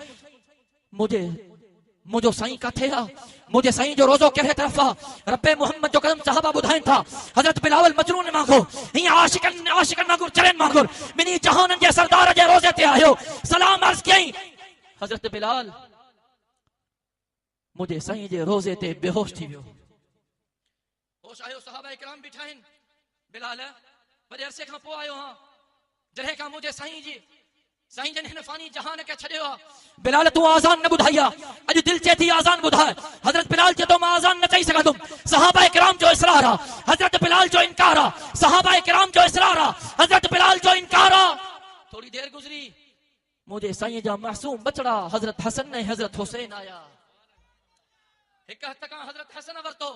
मुझो साईं काथे आ, मुझे साईं जो रोज़ो कहिड़े तरफ़ आ? रब्बे मोहम्मद जो कसम सहाबा ॿुधाइनि था हज़रत बिलाल मजनून वांगुरु हीअं आशिकनि वांगुरु चरनि वांगुरु ॿिन्ही जहाननि जे सरदार जे रोज़े ते आयो, सलाम अर्ज़ कयईं। हज़रत बिलाल मुझे साईं जे रोज़े ते बेहोश थी वियो। होश आयो, सहाबा किराम बीठा आहिनि। बिलाल वॾे अरसे खां पोइ आयो हां, जॾहिं खां मुंहिंजे साईं जी साईं जन हिन फानी जहान के छड़ियो बिलाल तू आजान न बुधाया अज दिल चे थी आजान बुधाए हजरत बिलाल जे तो मैं आजान न चई सकदुम सहाबा किराम जो इसरार हजरत बिलाल जो इनकार सहाबा किराम जो इसरार हजरत बिलाल जो इनकार थोड़ी देर गुजरी मुझे साईं जा मासूम बचड़ा हजरत हसन ने हजरत हुसैन आया एक हथ का हजरत हसन वरतो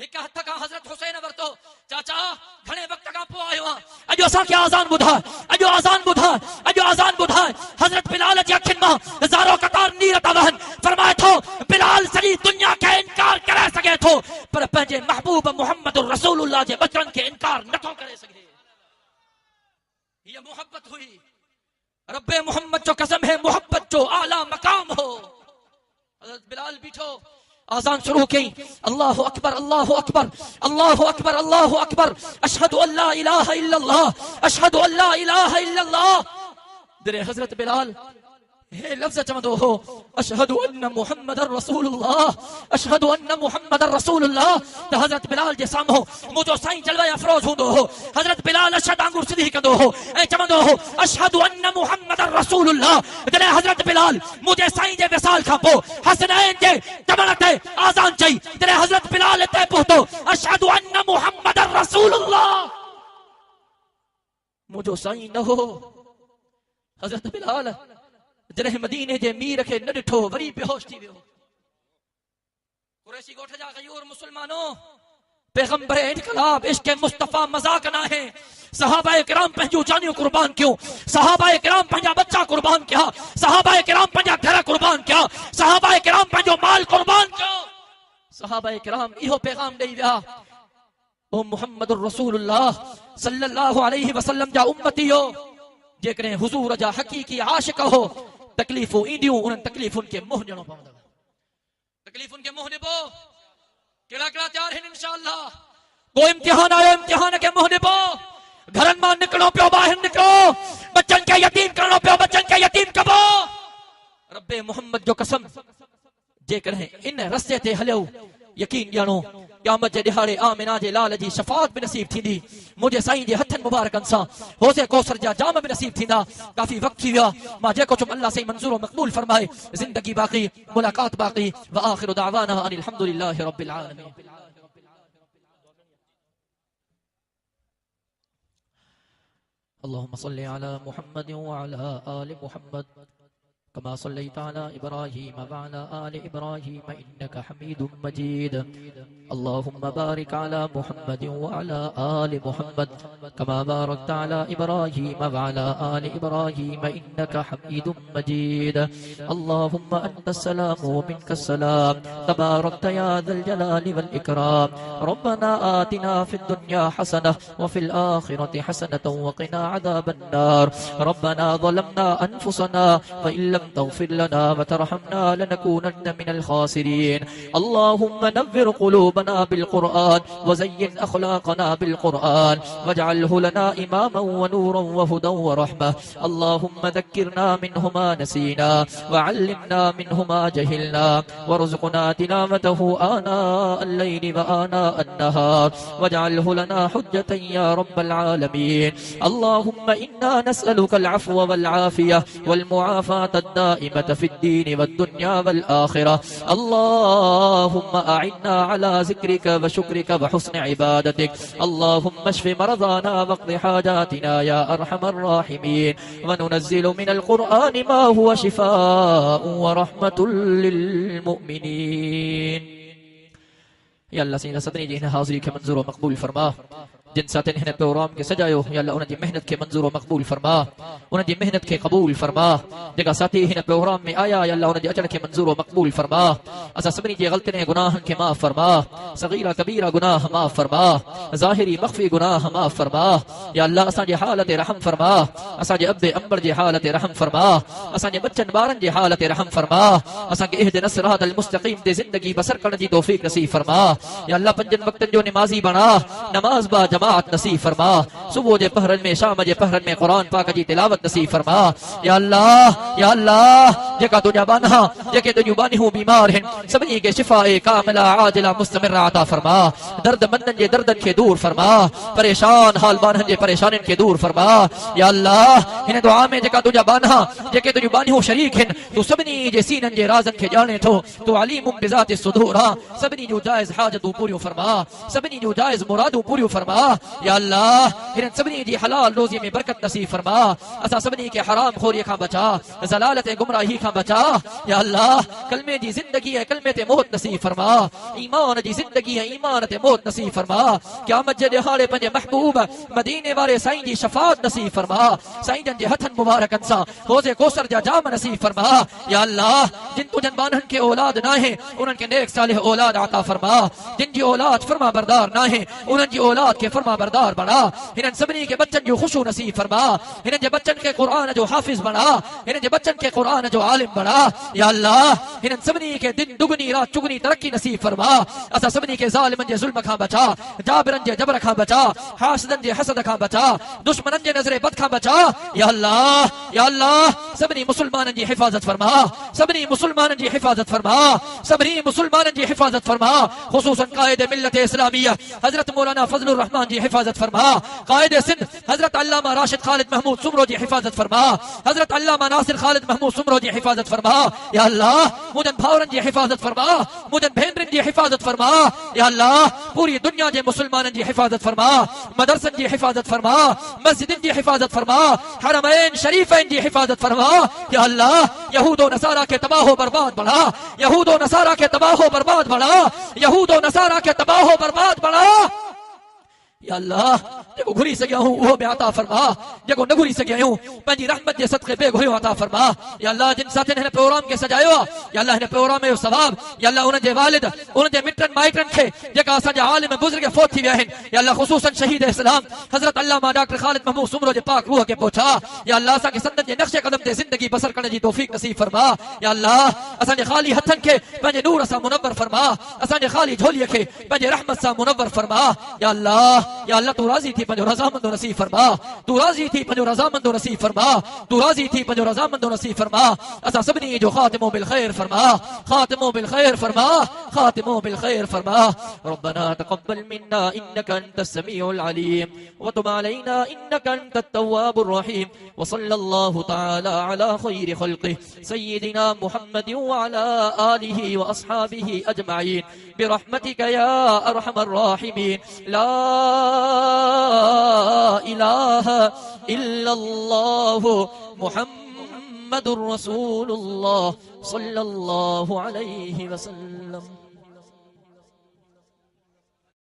एक हथ का हजरत हुसैन वरतो चाचा घणे वक्त का पो आयो अजो असा के आजान बुधा अजो आजान बुधा अजो आजान बुधा हजरत बिलाल जी अखिन मा हजारों कतार नीरत वहन फरमाए थो बिलाल सजी दुनिया के इनकार करे सके थो पर पंजे महबूब मोहम्मद रसूलुल्लाह जे बचन के इनकार न थो करे सके ये मोहब्बत हुई रब्बे मोहम्मद जो कसम है मोहब्बत जो आला मकाम हो हजरत बिलाल बैठो आजान शुरू की अल्लाहु अकबर अल्लाहु अकबर अल्लाहु अकबर अल्लाहु अकबर अशहदु अल्ला इलाहा इल्लल्लाह अशहदु अल्ला इलाहा इल्लल्लाह दरे हजरत बिलाल हे लफ्ज चमदो हो अशहदु अन्न मुहम्मदर रसूलुल्लाह अशहदु अन्न मुहम्मदर रसूलुल्लाह तो हजरत बिलाल जे सामो मुजो साईं जलवा अफरोज हुंदो हो हजरत बिलाल अशहद आंगुर सिधी कंदो हो ए चमदो हो अशहदु अन्न मुहम्मदर रसूलुल्लाह जने हजरत बिलाल मुझे साईं जे विसाल का पो हसनैन जे तमणते आजान चई जने हजरत बिलाल ते पहुतो अशहदु अन्न मुहम्मदर रसूलुल्लाह मुजो साईं न हो हजरत बिलाल जॾहिं मदीने जे मीर खे न ॾिठो वरी बेहोश थी वियो कुरैशी ॻोठ जा गयूर मुसलमानो पैगंबर इनकलाब इश्क मुस्तफा मजाक ना है सहाबा किराम पंहिंजूं जानियूं कुर्बान क्यों सहाबा किराम पंहिंजा बच्चा कुर्बान किया सहाबा किराम पंहिंजा घर कुर्बान किया सहाबा किराम पंहिंजो माल कुर्बान कयो सहाबा किराम इहो पैगाम ॾेई विया ओ मुहम्मद रसूलुल्लाह सल्लल्लाहु अलैहि वसल्लम जा उम्मतियो जेकॾहिं हुजूर जा हकीकी आशिक हो तकलीफूं ईंदियूं उन्हनि तकलीफुनि खे मुंहुं ॾियणो पवंदव तकलीफुनि खे मुंहुं ॾिबो कहिड़ा कहिड़ा तयार आहिनि इंशाअल्लाह को इम्तिहान आयो इम्तिहान खे मुंहुं ॾिबो घरनि मां निकिरणो पियो ॿाहिरि निकिरो बच्चनि खे यतीम करणो पियो बच्चनि खे यतीम कबो रब्बे मोहम्मद जो कसम जेकॾहिं इन रस्ते ते हलियो यकीन ॼाणो क़यामत जे ॾिहाड़े आमिना जे लाल जी शफाअत भी नसीब थींदी मुझे साईं जे हथनि मुबारकनि सां होसे कौसर जा जाम भी नसीब थींदा काफी वक्त थी विया मां जेको चुम अल्लाह साईं मंजूर मक़बूल फरमाए जिंदगी बाक़ी मुलाकात बाक़ी व आखिरु दावाना अनिल हम्दुलिल्लाहि रब्बिल आलमीन अल्लाहुम्मा सल्लि अला मुहम्मद व अला आलि मुहम्मद कमा सल्लैता अला इब्राहीम व अला आलि इब्राहीम इन्नका हमीदुम मजीद اللهم بارك على محمد وعلى آل محمد كما باركت على إبراهيم وعلى آل إبراهيم إنك حميد مجيد اللهم أنت السلام ومنك السلام تباركت يا ذا الجلال والإكرام ربنا آتنا في الدنيا حسنة وفي الآخرة حسنة وقنا عذاب النار ربنا ظلمنا أنفسنا وإن لم تغفر لنا وترحمنا لنكونن من الخاسرين اللهم نور قلوبنا بالقرآن وزين أخلاقنا بالقرآن واجعله لنا إماما ونورا وهدى ورحمة اللهم ذكرنا منه ما نسينا وعلمنا منه ما جهلنا وارزقنا تلاوته آناء الليل وآناء النهار واجعله لنا حجة يا رب العالمين اللهم إنا نسألك العفو والعافية والمعافاة الدائمة في الدين والدنيا والآخرة اللهم أعنا على ذكرك وشكرك وحسن عبادتك اللهم اشف مرضانا واقض حاجاتنا يا أرحم الراحمين وننزل من القرآن ما هو شفاء ورحمة للمؤمنين يا الله سيدنا صدري جهنا حاضري كمنظور ومقبول فرما जिन साथियुनि हिन प्रोग्राम खे सजायो या अल्लाह उन्हनि जी महिनत खे मंज़ूर व मक़बूल फरमा उन्हनि जी महिनत खे क़बूल फरमा जेका साथी हिन प्रोग्राम में आया या अल्लाह उन्हनि जे अचण खे मंज़ूर व मक़बूल फरमा असां सभिनी जे ग़लतियुनि ऐं गुनाहनि खे माफ़ फरमा सग़ीरा कबीरा गुनाह माफ़ फरमा ज़ाहिरी मख़फ़ी गुनाह माफ़ फरमा या अल्लाह असांजे हाल ते रहम फरमा असांजे अब्बे अंबर जे हाल ते रहम फरमा असांजे बच्चनि ॿारनि जे हाल ते रहम फरमा असांखे इहदिना सिरातल मुस्तक़ीम ते ज़िंदगी बसर करण जी तौफ़ीक़ नसीब फरमा या अल्लाह पंजनि वक़्तनि जो निमाज़ी बणा नमाज़ बा जमात नसीब फरमा सुबह जे पहरन में शाम जे पहरन में कुरान पाक जी तिलावत नसीब फरमा या अल्लाह जेका तुझा बाना जेके तुझियूं बानियूं बीमार आहिनि सभिनी खे शिफा कामिला आजिला मुस्तमिरा अता फरमा। दर्द मंदन जे दर्दन खे दूर फरमा, परेशान हाल बानन जे परेशानिन खे दूर फरमा। या अल्लाह हिन दुआ में जेका तुझा बाना जेके तुझियूं बानियूं शरीक आहिनि तू सभिनी जे सीनन जे राज़न खे ॼाणे थो। तू अलीमुम बिज़ाति सुदूर सभिनी जूं जाइज़ हाजतूं पूरियूं फरमा, सभिनी जूं जाइज़ मुरादूं पूरियूं फरमा। या अल्लाह हिननि सभिनी जी हलाल रोज़ी में बरकत नसीब फरमा। असां सभिनी खे हराम खोरीअ खां बचा, ज़लालत ऐं गुमराही खां बचा। या अल्लाह कलमे जी ज़िंदगी ऐं कलमे ते मौत नसीब फरमा, ईमान जी ज़िंदगी ऐं ईमान ते मौत नसीब फरमा। क़यामत जे ॾिहाड़े पंहिंजे महबूब मदीने वारे साईं जी शफ़ाअत नसीब फरमा, साईं जन जे हथनि मुबारकनि सां हौज़े कौसर जा जाम नसीब फरमा। या अल्लाह जिन तुझनि बाननि खे औलाद नाहे उन्हनि खे नेक सालिह औलाद अता फरमा, जिन जी औलाद फरमा बरदार नाहे उन्हनि जी औलाद खे फरमा बरदार बणा। हिननि सभिनी खे बच्चनि जो खुशू नसीब फरमा, हिननि जे बच्चनि खे क़ुरान जो हाफ़िज़ बणा, हिननि जे बच्चनि खे क़ुरान जो आलिम बणा। या अल्लाह हिननि सभिनी खे दिन दुगनी रात चुगनी तरक्की नसीब फरमा। असां सभिनी खे ज़ालिमनि जे ज़ुल्म खां बचा, जाबिरनि जे जबर खां बचा, हासिदनि जे हसद खां बचा, दुश्मननि जे नज़रे बद खां बचा। या अल्लाह सभिनी मुसलमाननि जी हिफ़ाज़त फरमा, सभिनी मुसलमाननि जी हिफ़ाज़त फरमा, सभिनी मुसलमाननि जी हिफ़ाज़त फरमा। ख़ुसूसन क़ाइद मिल्लत इस्लामिया हज़रत मौलाना फ़ज़लुर रहमान जी हिफ़ाज़त फरमा, क़ाइद सिंध हज़रत अल्लामा राशिद ख़ालिद महमूद सुमरो जी हिफ़ाज़त फरमा, हज़रत अल्लामा नासिर ख़ालिद महमूद सुमरो जी हिफ़ाज़त फरमा। या अल्लाह मुजन भाउरनि जी हिफ़ाज़त फरमा, मुजन भेनरुनि जी हिफ़ाज़त फरमा। या अल्लाह पूरी दुनिया जे मुसलमाननि जी हिफ़ाज़त फरमा, मदरसनि जी हिफ़ाज़त फरमा, मस्जिदनि जी हिफ़ाज़त फरमा, हरमैन शरीफ़ैन जी हिफ़ाज़त फरमा। या अल्लाह यहूद और नसारा के तबाह बर्बाद बना, यहूद और नसारा के तबाह बर्बाद बना, यहूद और नसारा के तबाह बर्बाद बना। या अल्लाह जेको घुरी सघिया हूं उहो बि अता फरमा, जेको न घुरी सघिया आहियूं पंहिंजी रहमत जे सदक़े बे घुरियो अता फरमा। या अल्लाह जिन साथियुनि हिन प्रोग्राम खे सजायो आहे या अल्लाह हिन प्रोग्राम जो सवाब या अल्लाह उन्हनि जे वालिद उन्हनि जे मिटनि माइटनि खे जेका असांजा आलिम बुज़ुर्ग फौत थी विया आहिनि या अल्लाह ख़ुसूसन शहीद इस्लाम हज़रत अल्लामा डॉक्टर ख़ालिद महमूद सुमरो जे पाक रूह खे पहुचा। या अल्लाह असांखे संदनि जे नक्शे क़दम ते ज़िंदगी बसर करण जी तौफ़ीक़ नसीब फरमा। या अल्लाह असांजे ख़ाली हथनि खे पंहिंजे नूर सां मुनव्वर फरमा, असांजे ख़ाली झोलीअ खे पंहिंजे रहमत सां मुनव्वर फरमा। या अल्लाह तू राज़ी थी पंहिंजो रज़ामंदो नसीब फरमा, तू राज़ी थी पंहिंजो रज़ामंदो नसीब फरमा, तू राज़ी थी पंहिंजो रज़ामंदो नसीब फरमा। असां सभिनी जो ख़ातिमो बिल ख़ैर फरमा, ख़ातिमो बिल ख़ैर फरमा, ख़ातिमो बिल ख़ैर फरमा। रब्बना तक़ब्बल मिन्ना इन्नका अंतस समीउल अलीम व तुब अलैना इन्नका अंतत तव्वाबुर रहीम व सल्लल्लाहु तआला अला खैरि खल्क़िहि सय्यिदिना मुहम्मदिन व अला आलिहि व अस्हाबिहि अजमईन बिरहमतिका या अरहमर राहिमीन। ला इलाहा इल्लल्लाह मुहम्मदुर रसूलुल्लाह सल्लल्लाहु अलैहि वसल्लम।